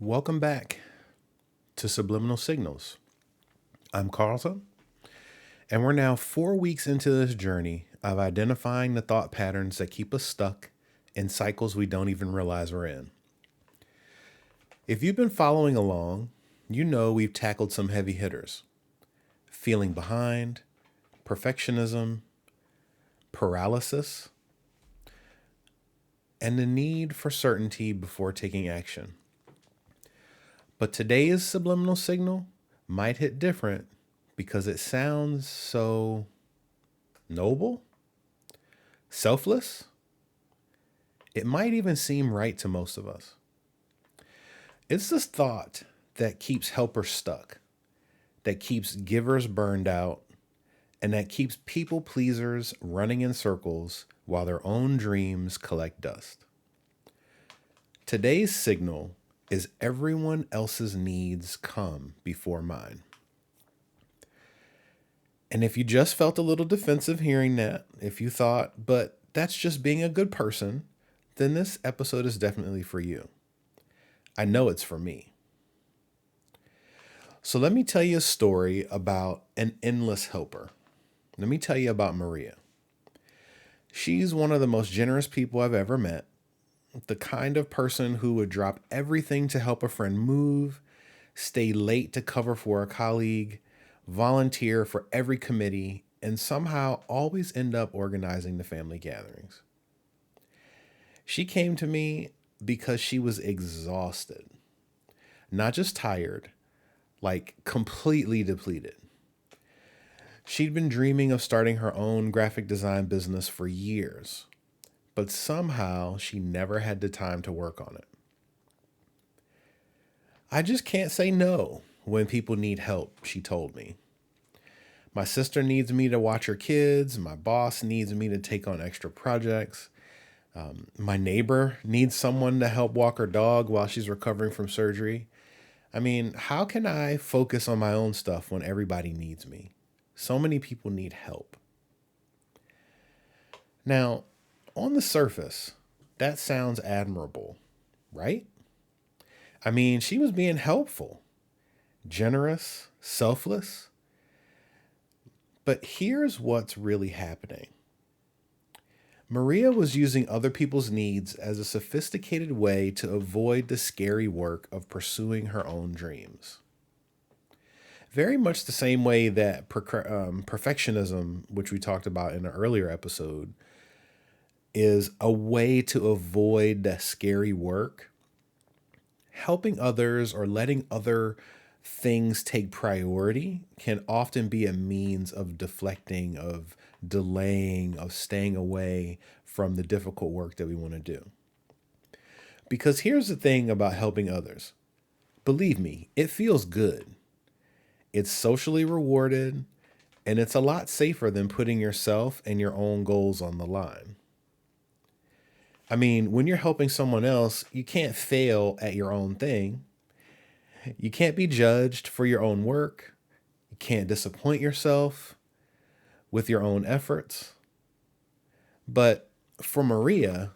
Welcome back to Subliminal Signals. I'm Carlton, and we're now 4 weeks into this journey of identifying the thought patterns that keep us stuck in cycles we don't even realize we're in. If you've been following along, you know we've tackled some heavy hitters: feeling behind, perfectionism, paralysis, and the need for certainty before taking action. But today's subliminal signal might hit different because it sounds so noble, selfless. It might even seem right to most of us. It's this thought that keeps helpers stuck, that keeps givers burned out, and that keeps people pleasers running in circles while their own dreams collect dust. Today's signal is everyone else's needs come before mine. And if you just felt a little defensive hearing that, if you thought, but that's just being a good person, then this episode is definitely for you. I know it's for me. So let me tell you a story about an endless helper. Let me tell you about Maria. She's one of the most generous people I've ever met, the kind of person who would drop everything to help a friend move, stay late to cover for a colleague, volunteer for every committee, and somehow always end up organizing the family gatherings. She came to me because she was exhausted, not just tired, like completely depleted. She'd been dreaming of starting her own graphic design business for years, but somehow she never had the time to work on it. I just can't say no when people need help, she told me. My sister needs me to watch her kids. My boss needs me to take on extra projects. My neighbor needs someone to help walk her dog while she's recovering from surgery. I mean, how can I focus on my own stuff when everybody needs me? So many people need help. Now, on the surface, that sounds admirable, right? I mean, she was being helpful, generous, selfless. But here's what's really happening. Maria was using other people's needs as a sophisticated way to avoid the scary work of pursuing her own dreams. Very much the same way that perfectionism, which we talked about in an earlier episode, is a way to avoid that scary work. Helping others or letting other things take priority can often be a means of deflecting, of delaying, of staying away from the difficult work that we want to do. Because here's the thing about helping others: believe me, it feels good. It's socially rewarded, and it's a lot safer than putting yourself and your own goals on the line. I mean, when you're helping someone else, you can't fail at your own thing. You can't be judged for your own work. You can't disappoint yourself with your own efforts. But for Maria,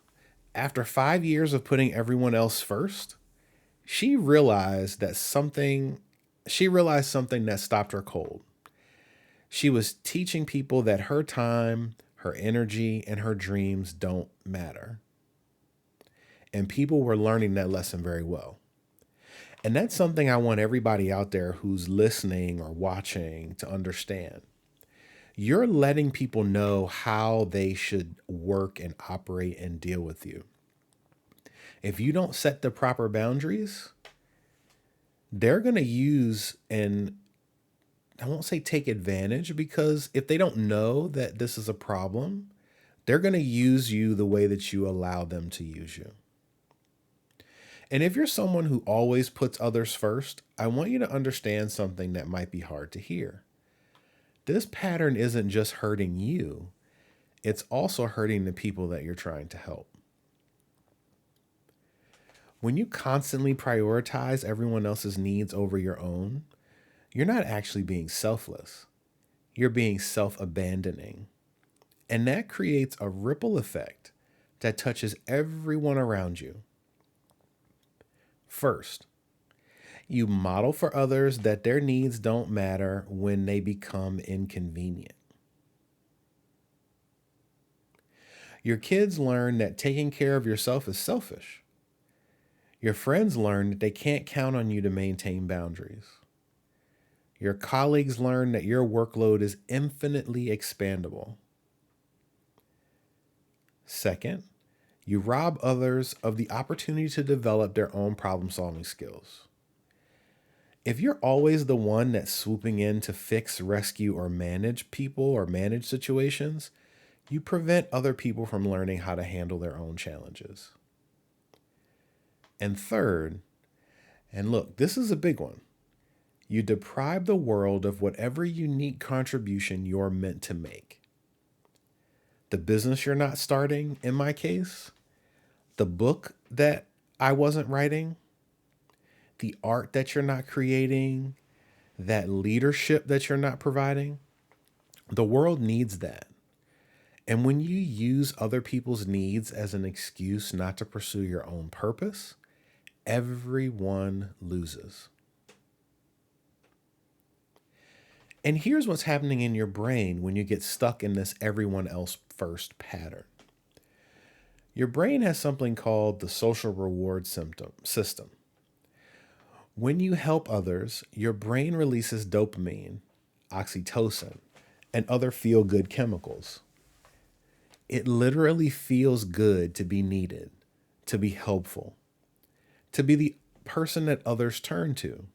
after 5 years of putting everyone else first, she realized that something she realized something that stopped her cold. She was teaching people that her time, her energy, and her dreams don't matter. And people were learning that lesson very well. And that's something I want everybody out there who's listening or watching to understand. You're letting people know how they should work and operate and deal with you. If you don't set the proper boundaries, they're going to use, and I won't say take advantage, because if they don't know that this is a problem, they're going to use you the way that you allow them to use you. And if you're someone who always puts others first, I want you to understand something that might be hard to hear. This pattern isn't just hurting you, it's also hurting the people that you're trying to help. When you constantly prioritize everyone else's needs over your own, you're not actually being selfless. You're being self-abandoning. And that creates a ripple effect that touches everyone around you. First, You model for others that their needs don't matter when they become inconvenient. Your kids learn that taking care of yourself is selfish. Your friends learn that they can't count on you to maintain boundaries. Your colleagues learn that your workload is infinitely expandable. Second, you rob others of the opportunity to develop their own problem solving skills. If you're always the one that's swooping in to fix, rescue, or manage people or manage situations, you prevent other people from learning how to handle their own challenges. And third, and look, this is a big one, you deprive the world of whatever unique contribution you're meant to make. The business you're not starting, in my case, the book that I wasn't writing, the art that you're not creating, that leadership that you're not providing, the world needs that. And when you use other people's needs as an excuse not to pursue your own purpose, everyone loses. And here's what's happening in your brain when you get stuck in this everyone else first pattern. Your brain has something called the social reward system. When you help others, your brain releases dopamine, oxytocin, and other feel-good chemicals. It literally feels good to be needed, to be helpful, to be the person that others turn to.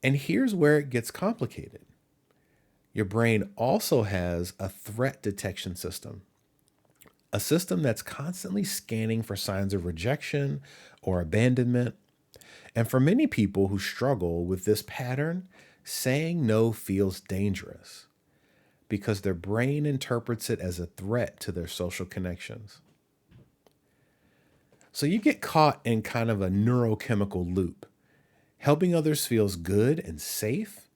And here's where it gets complicated. Your brain also has a threat detection system, a system that's constantly scanning for signs of rejection or abandonment. And for many people who struggle with this pattern, saying no feels dangerous because their brain interprets it as a threat to their social connections. So you get caught in kind of a neurochemical loop. Helping others feels good and safe,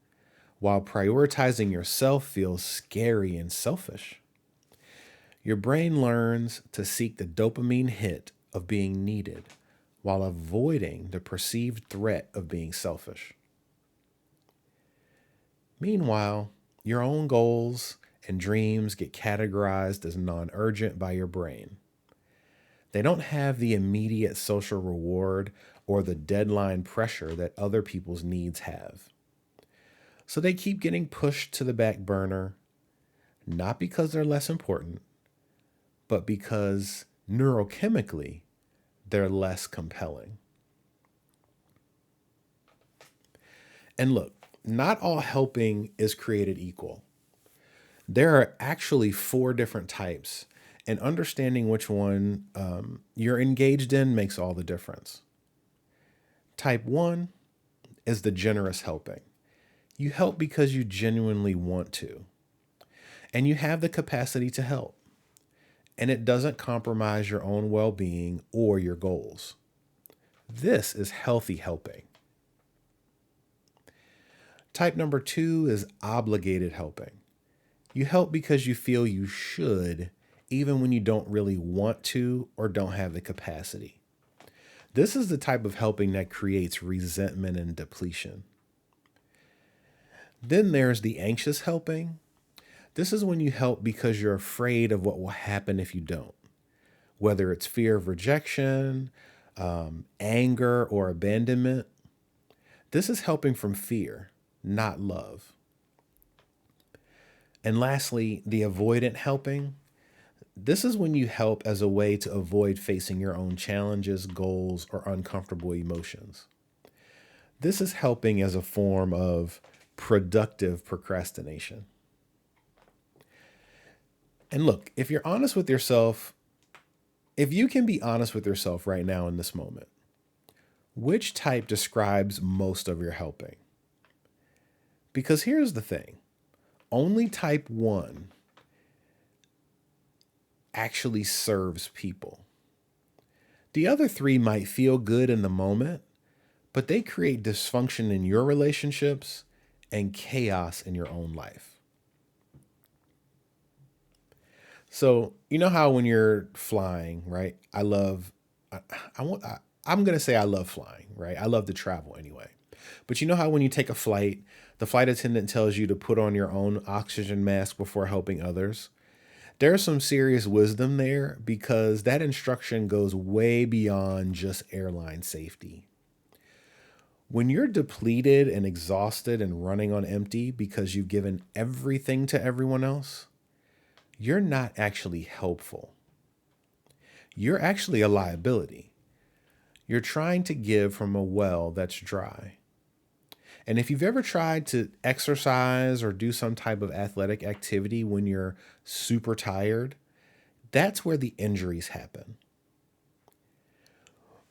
while prioritizing yourself feels scary and selfish. Your brain learns to seek the dopamine hit of being needed while avoiding the perceived threat of being selfish. Meanwhile, your own goals and dreams get categorized as non-urgent by your brain. They don't have the immediate social reward or the deadline pressure that other people's needs have. So they keep getting pushed to the back burner, not because they're less important, but because neurochemically, they're less compelling. And look, not all helping is created equal. There are actually 4 different types, and understanding which one you're engaged in makes all the difference. Type 1 is the generous helping. You help because you genuinely want to, and you have the capacity to help, and it doesn't compromise your own well-being or your goals. This is healthy helping. Type number 2 is obligated helping. You help because you feel you should, even when you don't really want to or don't have the capacity. This is the type of helping that creates resentment and depletion. Then there's the anxious helping. This is when you help because you're afraid of what will happen if you don't, whether it's fear of rejection, anger, or abandonment. This is helping from fear, not love. And lastly, the avoidant helping. This is when you help as a way to avoid facing your own challenges, goals, or uncomfortable emotions. This is helping as a form of productive procrastination. And look, if you're honest with yourself, if you can be honest with yourself right now in this moment, which type describes most of your helping? Because here's the thing, only type 1 actually serves people. The other 3 might feel good in the moment, but they create dysfunction in your relationships and chaos in your own life. So, you know how when you're flying, right? I I'm going to say I love flying, right? I love to travel anyway. But you know how when you take a flight, the flight attendant tells you to put on your own oxygen mask before helping others? There's some serious wisdom there because that instruction goes way beyond just airline safety. When you're depleted and exhausted and running on empty because you've given everything to everyone else, you're not actually helpful. You're actually a liability. You're trying to give from a well that's dry. And if you've ever tried to exercise or do some type of athletic activity when you're super tired, that's where the injuries happen.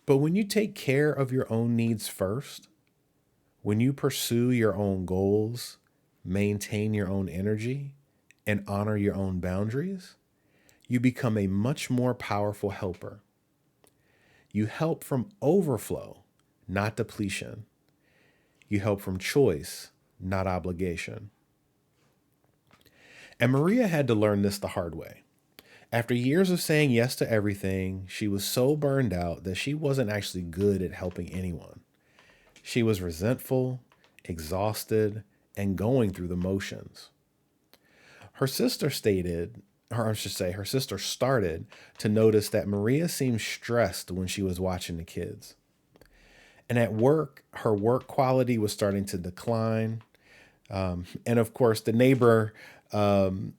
But when you take care of your own needs first, when you pursue your own goals, maintain your own energy, and honor your own boundaries, you become a much more powerful helper. You help from overflow, not depletion. You help from choice, not obligation. And Maria had to learn this the hard way. After years of saying yes to everything, she was so burned out that she wasn't actually good at helping anyone. She was resentful, exhausted, and going through the motions. Her sister stated, or I should say, her sister started to notice that Maria seemed stressed when she was watching the kids. And at work, her work quality was starting to decline. And of course, the neighbor ended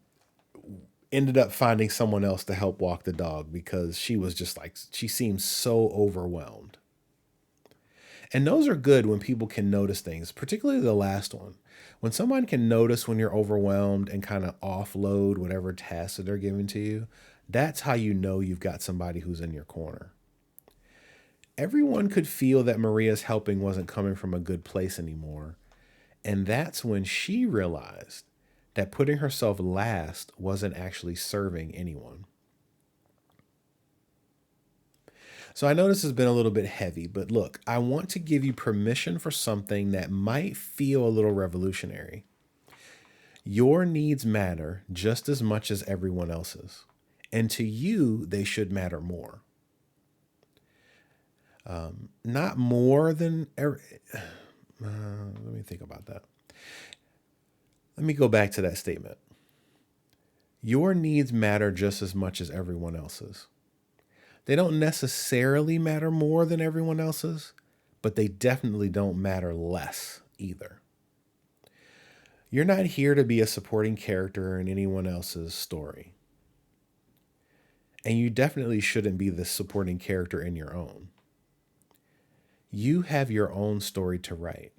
up finding someone else to help walk the dog because she was just like, she seemed so overwhelmed. And those are good when people can notice things, particularly the last one. When someone can notice when you're overwhelmed and kind of offload whatever tasks that they're giving to you, that's how you know you've got somebody who's in your corner. Everyone could feel that Maria's helping wasn't coming from a good place anymore. And that's when she realized that putting herself last wasn't actually serving anyone. So I know this has been a little bit heavy, but look, I want to give you permission for something that might feel a little revolutionary. Your needs matter just as much as everyone else's, and to you, they should matter more. Not more than. Let me think about that. Let me go back to that statement. Your needs matter just as much as everyone else's. They don't necessarily matter more than everyone else's, but they definitely don't matter less either. You're not here to be a supporting character in anyone else's story. And you definitely shouldn't be the supporting character in your own. You have your own story to write,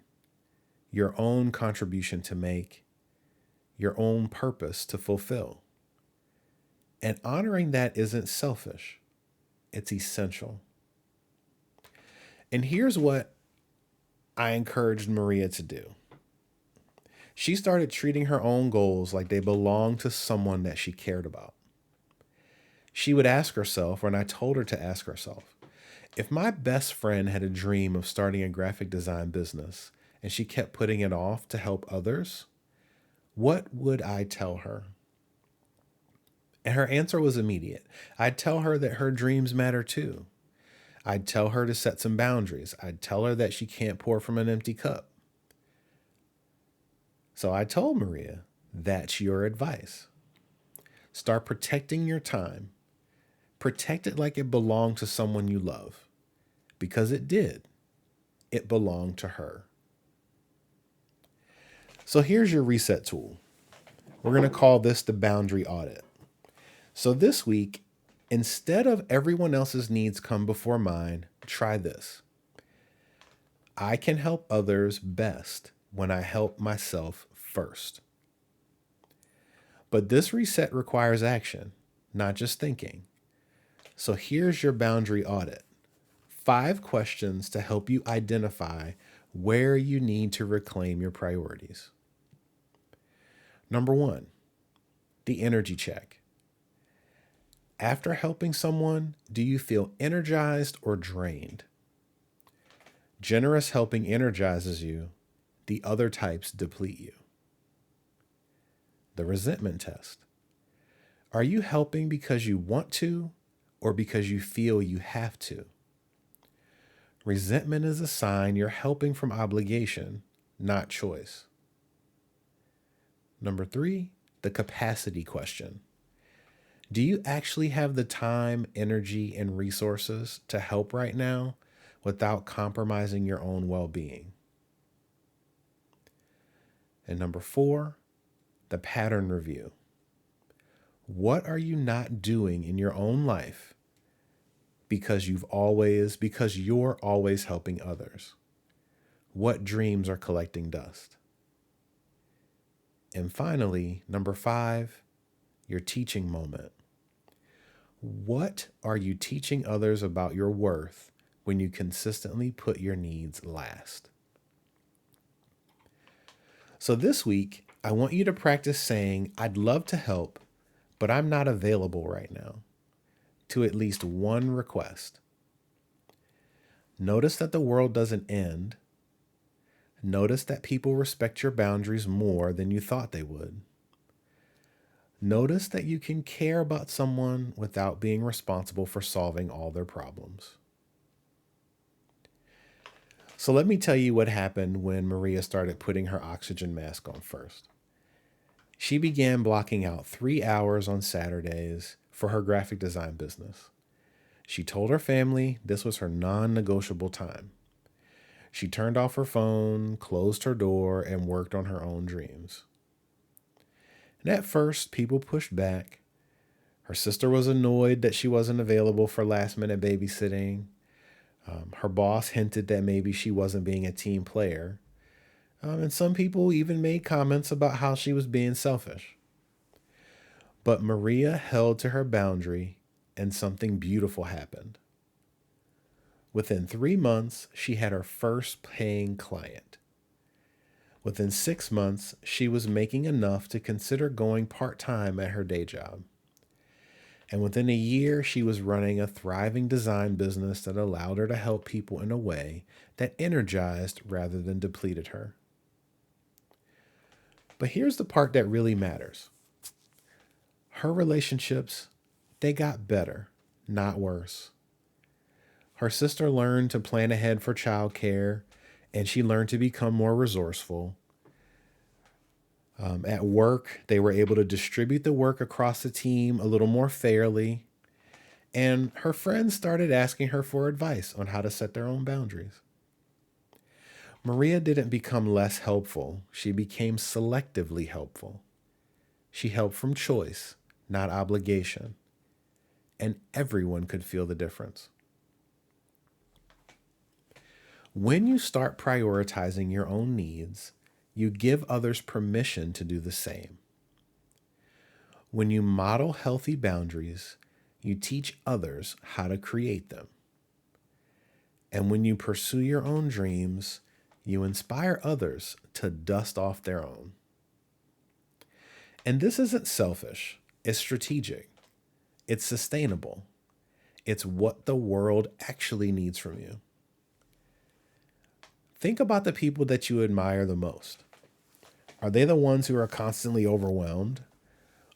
your own contribution to make, your own purpose to fulfill. And honoring that isn't selfish, it's essential. And here's what I encouraged Maria to do. She started treating her own goals like they belonged to someone that she cared about. She would ask herself, and I told her to ask herself, if my best friend had a dream of starting a graphic design business and she kept putting it off to help others, what would I tell her? And her answer was immediate. I'd tell her that her dreams matter too. I'd tell her to set some boundaries. I'd tell her that she can't pour from an empty cup. So I told Maria, that's your advice. Start protecting your time. Protect it like it belonged to someone you love. Because it did. It belonged to her. So here's your reset tool. We're going to call this the boundary audit. So this week, instead of everyone else's needs come before mine, try this. I can help others best when I help myself first. But this reset requires action, not just thinking. So here's your boundary audit. 5 questions to help you identify where you need to reclaim your priorities. Number 1, the energy check. After helping someone, do you feel energized or drained? Generous helping energizes you. The other types deplete you. The resentment test. Are you helping because you want to or because you feel you have to? Resentment is a sign you're helping from obligation, not choice. Number 3, the capacity question. Do you actually have the time, energy, and resources to help right now without compromising your own well being? And number 4, the pattern review. What are you not doing in your own life because you're always helping others? What dreams are collecting dust? And finally, number 5, your teaching moment. What are you teaching others about your worth when you consistently put your needs last? So this week, I want you to practice saying, I'd love to help, but I'm not available right now, to at least one request. Notice that the world doesn't end. Notice that people respect your boundaries more than you thought they would. Notice that you can care about someone without being responsible for solving all their problems. So let me tell you what happened when Maria started putting her oxygen mask on first. She began blocking out 3 hours on Saturdays for her graphic design business. She told her family this was her non-negotiable time. She turned off her phone, closed her door, and worked on her own dreams. And at first, people pushed back. Her sister was annoyed that she wasn't available for last-minute babysitting. Her boss hinted that maybe she wasn't being a team player. And some people even made comments about how she was being selfish. But Maria held to her boundary, and something beautiful happened. Within 3 months, she had her first paying client. Within 6 months, she was making enough to consider going part-time at her day job. And within a year, she was running a thriving design business that allowed her to help people in a way that energized rather than depleted her. But here's the part that really matters. Her relationships, they got better, not worse. Her sister learned to plan ahead for childcare, and she learned to become more resourceful. At work, they were able to distribute the work across the team a little more fairly. And her friends started asking her for advice on how to set their own boundaries. Maria didn't become less helpful. She became selectively helpful. She helped from choice, not obligation. And everyone could feel the difference. When you start prioritizing your own needs, you give others permission to do the same. When you model healthy boundaries, you teach others how to create them. And when you pursue your own dreams, you inspire others to dust off their own. And this isn't selfish, it's strategic, it's sustainable, it's what the world actually needs from you. Think about the people that you admire the most. Are they the ones who are constantly overwhelmed,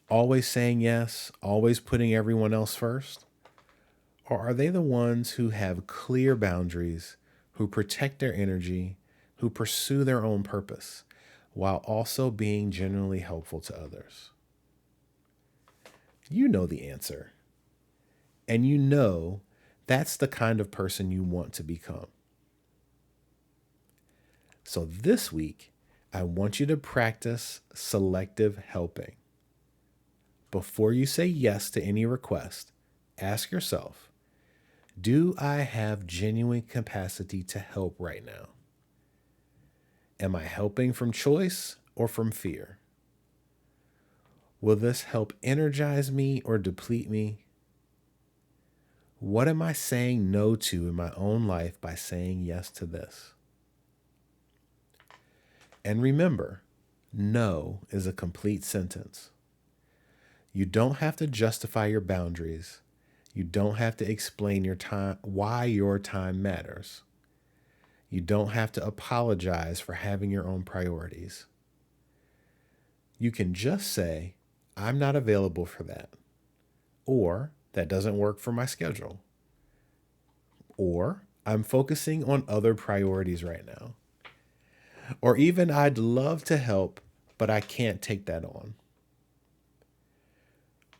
always saying yes, always putting everyone else first? Or are they the ones who have clear boundaries, who protect their energy, who pursue their own purpose, while also being genuinely helpful to others? You know the answer. And you know that's the kind of person you want to become. So this week, I want you to practice selective helping. Before you say yes to any request, ask yourself, do I have genuine capacity to help right now? Am I helping from choice or from fear? Will this help energize me or deplete me? What am I saying no to in my own life by saying yes to this? And remember, no is a complete sentence. You don't have to justify your boundaries. You don't have to explain your time, why your time matters. You don't have to apologize for having your own priorities. You can just say, I'm not available for that. Or, that doesn't work for my schedule. Or, I'm focusing on other priorities right now. Or even, I'd love to help, but I can't take that on.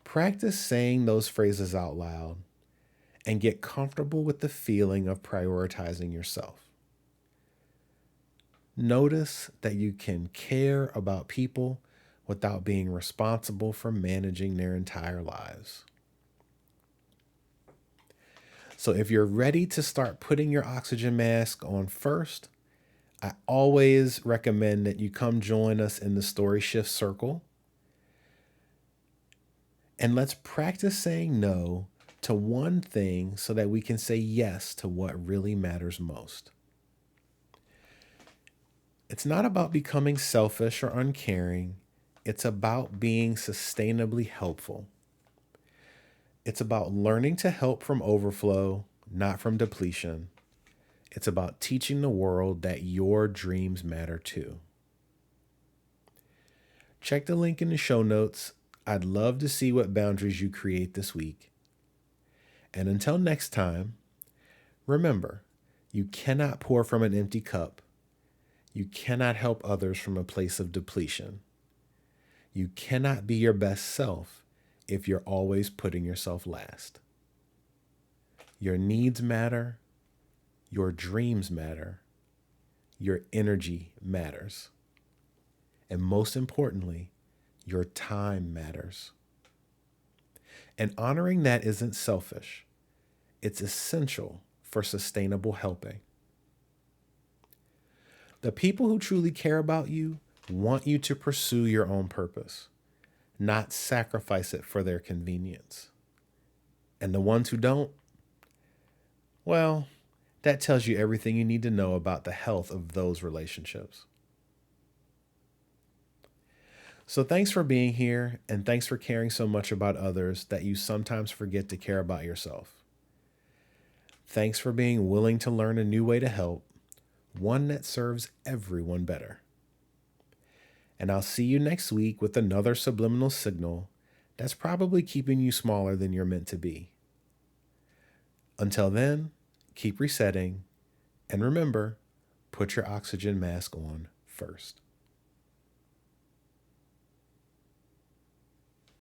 Practice saying those phrases out loud and get comfortable with the feeling of prioritizing yourself. Notice that you can care about people without being responsible for managing their entire lives. So if you're ready to start putting your oxygen mask on first, I always recommend that you come join us in the Story Shift Circle. And let's practice saying no to one thing so that we can say yes to what really matters most. It's not about becoming selfish or uncaring. It's about being sustainably helpful. It's about learning to help from overflow, not from depletion. It's about teaching the world that your dreams matter too. Check the link in the show notes. I'd love to see what boundaries you create this week. And until next time, remember, you cannot pour from an empty cup. You cannot help others from a place of depletion. You cannot be your best self if you're always putting yourself last. Your needs matter. Your dreams matter. Your energy matters. And most importantly, your time matters. And honoring that isn't selfish. It's essential for sustainable helping. The people who truly care about you want you to pursue your own purpose, not sacrifice it for their convenience. And the ones who don't, well, that tells you everything you need to know about the health of those relationships. So thanks for being here, and thanks for caring so much about others that you sometimes forget to care about yourself. Thanks for being willing to learn a new way to help, one that serves everyone better. And I'll see you next week with another subliminal signal that's probably keeping you smaller than you're meant to be. Until then, keep resetting, and remember, put your oxygen mask on first.